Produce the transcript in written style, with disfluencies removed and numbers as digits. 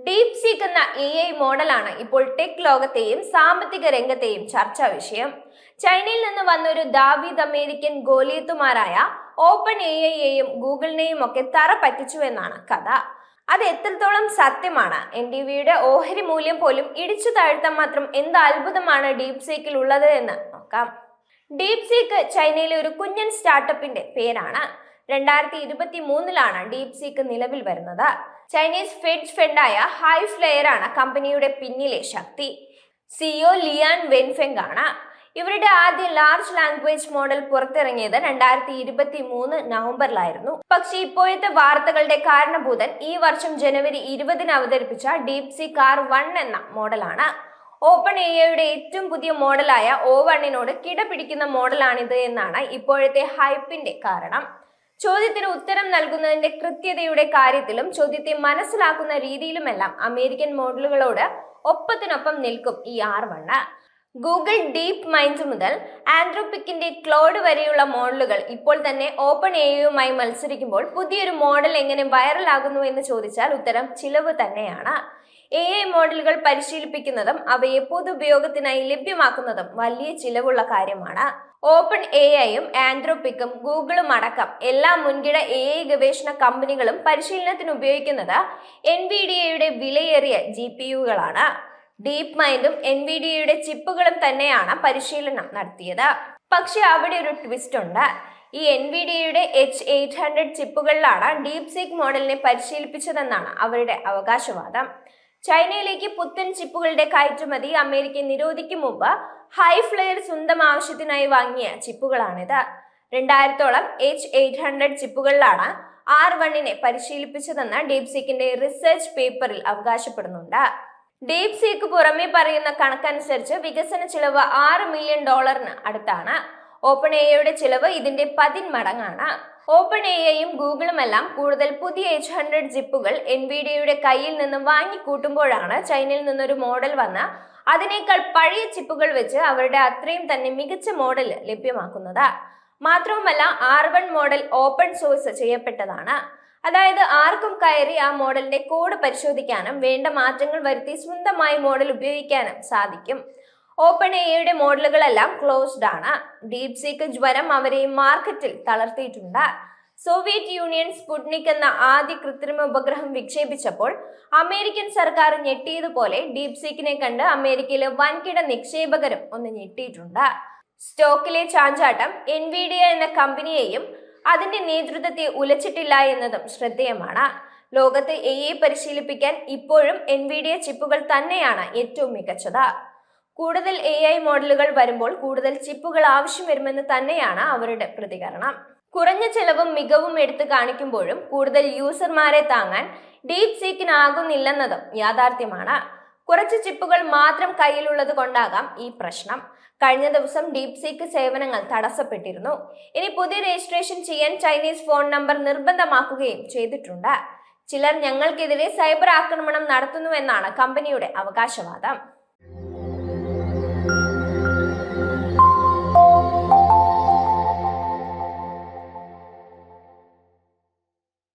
ഡീപ്സീക്ക് എന്ന AI മോഡലാണ് ഇപ്പോൾ ടെക് ലോകത്തെയും സാമ്പത്തിക രംഗത്തെയും ചർച്ചാ വിഷയം. ചൈനയിൽ നിന്ന് വന്ന ഒരു ദാവീദ് അമേരിക്കൻ ഗോലിയത്തുമാരായ ഓപ്പൺ AIയെയും ഗൂഗിളിനെയും ഒക്കെ തറ പറ്റിച്ചു എന്നാണ് കഥ. അത് എത്രത്തോളം സത്യമാണ്? NDVയുടെ ഓഹരി മൂല്യം പോലും ഇടിച്ചു താഴ്ത്താൻ മാത്രം എന്ത് അത്ഭുതമാണ് ഡീപ്സീക്കിൽ ഉള്ളത് എന്ന് നോക്കാം. ഡീപ്സീക്ക് ചൈനയിലെ ഒരു കുഞ്ഞൻ സ്റ്റാർട്ടപ്പിന്റെ പേരാണ്. 2023 ഡീപ്സീക്ക് നിലവിൽ വരുന്നത്. ചൈനീസ് ഫെഡ്ജ് ഫണ്ടായ ഹൈഫ്ലെയർ ആണ് കമ്പനിയുടെ പിന്നിലെ ശക്തി. CEO ലിയാൻ വെൻഫെങ് ആണ്. ഇവരുടെ ആദ്യ ലാർജ് ലാംഗ്വേജ് മോഡൽ പുറത്തിറങ്ങിയത് 2023 നവംബറിലായിരുന്നു. പക്ഷേ ഇപ്പോഴത്തെ വാർത്തകളുടെ കാരണഭൂതൻ ഈ വർഷം ജനുവരി 20 അവതരിപ്പിച്ച ഡീപ്സീക്ക് R1 എന്ന മോഡലാണ്. ഓപ്പൺ AIയുടെ ഏറ്റവും പുതിയ മോഡലായ O1നോട് കിടപിടിക്കുന്ന മോഡലാണിത് എന്നാണ് ഇപ്പോഴത്തെ ഹൈപ്പിന്റെ കാരണം. ചോദ്യത്തിന് ഉത്തരം നൽകുന്നതിന്റെ കൃത്യതയുടെ കാര്യത്തിലും ചോദ്യത്തെ മനസ്സിലാക്കുന്ന രീതിയിലുമെല്ലാം അമേരിക്കൻ മോഡലുകളോട് ഒപ്പത്തിനൊപ്പം നിൽക്കും ഈ R1. ഗൂഗിൾ ഡീപ് മൈൻഡ് മുതൽ ആന്ത്രോപിക്കിന്റെ ക്ലോഡ് വരെയുള്ള മോഡലുകൾ ഇപ്പോൾ തന്നെ ഓപ്പൺ AIയുമായി മത്സരിക്കുമ്പോൾ പുതിയൊരു മോഡൽ എങ്ങനെ വൈറലാകുന്നു എന്ന് ചോദിച്ചാൽ ഉത്തരം ചിലവ് തന്നെയാണ്. AI മോഡലുകൾ പരിശീലിപ്പിക്കുന്നതും അവയെ പൊതുപയോഗത്തിനായി ലഭ്യമാക്കുന്നതും വലിയ ചിലവുള്ള കാര്യമാണ്. ഓപ്പൺ AIയും ആന്ത്രോപിക്കും ഗൂഗിളും അടക്കം എല്ലാ മുൻകിട AI ഗവേഷണ കമ്പനികളും പരിശീലനത്തിന് ഉപയോഗിക്കുന്നത് NVIDIAയുടെ വിലയേറിയ GPUകളാണ്. ഡീപ് മൈൻഡും NVIDIAയുടെ ചിപ്പുകളും തന്നെയാണ് പരിശീലനം നടത്തിയത്. പക്ഷെ അവിടെ ഒരു ട്വിസ്റ്റ് ഉണ്ട്. ഈ NVIDIAയുടെ H800 ചിപ്പുകളിലാണ് ഡീപ്സീക്ക് മോഡലിനെ പരിശീലിപ്പിച്ചതെന്നാണ് അവരുടെ അവകാശവാദം. ചൈനയിലേക്ക് പുത്തൻ ചിപ്പുകളുടെ കയറ്റുമതി അമേരിക്ക നിരോധിക്കും മുമ്പ് ഹൈഫ്ലെയർ സ്വന്തം ആവശ്യത്തിനായി വാങ്ങിയ ചിപ്പുകളാണിത്. 2000ഓളം H800 ചിപ്പുകളിലാണ് R1നെ പരിശീലിപ്പിച്ചതെന്ന് ഡീപ്സീക്കിന്റെ റിസർച്ച് പേപ്പറിൽ അവകാശപ്പെടുന്നുണ്ട്. ഡീപ്സീക്ക് പുറമെ പറയുന്ന കണക്കനുസരിച്ച് വികസന ചിലവ് $6 മില്യൺ അടുത്താണ്. ഓപ്പൺ AIയുടെ ചിലവ് ഇതിന്റെ 10 മടങ്ങാണ്. ഓപ്പൺ AIയും ഗൂഗിളുമെല്ലാം കൂടുതൽ പുതിയ H100 ചിപ്പുകൾ NVIDIAയുടെ കയ്യിൽ നിന്ന് വാങ്ങിക്കൂട്ടുമ്പോഴാണ് ചൈനയിൽ നിന്നൊരു മോഡൽ വന്ന് അതിനേക്കാൾ പഴയ ചിപ്പുകൾ വെച്ച് അവരുടെ അത്രയും തന്നെ മികച്ച മോഡൽ ലഭ്യമാക്കുന്നത്. മാത്രവുമല്ല R1 മോഡൽ ഓപ്പൺ സോഴ്സ് ചെയ്യപ്പെട്ടതാണ്. അതായത് ആർക്കും കയറി ആ മോഡലിന്റെ കോഡ് പരിശോധിക്കാനും വേണ്ട മാറ്റങ്ങൾ വരുത്തി സ്വന്തമായി മോഡൽ ഉപയോഗിക്കാനും സാധിക്കും. ഓപ്പൺ AIയുടെ മോഡലുകളെല്ലാം ക്ലോസ്ഡ് ആണ്. ഡീപ്സീക്ക് ജ്വരം അവരെയും മാർക്കറ്റിൽ തളർത്തിയിട്ടുണ്ട്. സോവിയറ്റ് യൂണിയൻ സ്പുട്നിക് എന്ന ആദ്യ കൃത്രിമ ഉപഗ്രഹം വിക്ഷേപിച്ചപ്പോൾ അമേരിക്കൻ സർക്കാർ ഞെട്ടിയതുപോലെ ഡീപ്സീക്കിനെ കണ്ട് അമേരിക്കയിലെ വൻകിട നിക്ഷേപകരും ഒന്ന് ഞെട്ടിയിട്ടുണ്ട്. സ്റ്റോക്കിലെ ചാഞ്ചാട്ടം NVIDIA എന്ന കമ്പനിയെയും അതിന്റെ നേതൃത്വത്തെ ഉലച്ചിട്ടില്ല എന്നതും ശ്രദ്ധേയമാണ്. ലോകത്ത് AI പരിശീലിപ്പിക്കാൻ ഇപ്പോഴും NVIDIA ചിപ്പുകൾ തന്നെയാണ് ഏറ്റവും മികച്ചത്. കൂടുതൽ AI മോഡലുകൾ വരുമ്പോൾ കൂടുതൽ ചിപ്പുകൾ ആവശ്യം വരുമെന്ന് തന്നെയാണ് അവരുടെ പ്രതികരണം. കുറഞ്ഞ ചെലവും മികവും എടുത്തു കാണിക്കുമ്പോഴും കൂടുതൽ യൂസർമാരെ താങ്ങാൻ ഡീപ്സീക്കിനാകുന്നില്ലെന്നതും യാഥാർത്ഥ്യമാണ്. കുറച്ച് ചിപ്പുകൾ മാത്രം കയ്യിലുള്ളത് കൊണ്ടാകാം ഈ പ്രശ്നം. കഴിഞ്ഞ ദിവസം ഡീപ്സീക്ക് സേവനങ്ങൾ തടസ്സപ്പെട്ടിരുന്നു. ഇനി പുതിയ രജിസ്ട്രേഷൻ ചെയ്യാൻ ചൈനീസ് ഫോൺ നമ്പർ നിർബന്ധമാക്കുകയും ചെയ്തിട്ടുണ്ട്. ചിലർ ഞങ്ങൾക്കെതിരെ സൈബർ ആക്രമണം നടത്തുന്നുവെന്നാണ് കമ്പനിയുടെ അവകാശവാദം.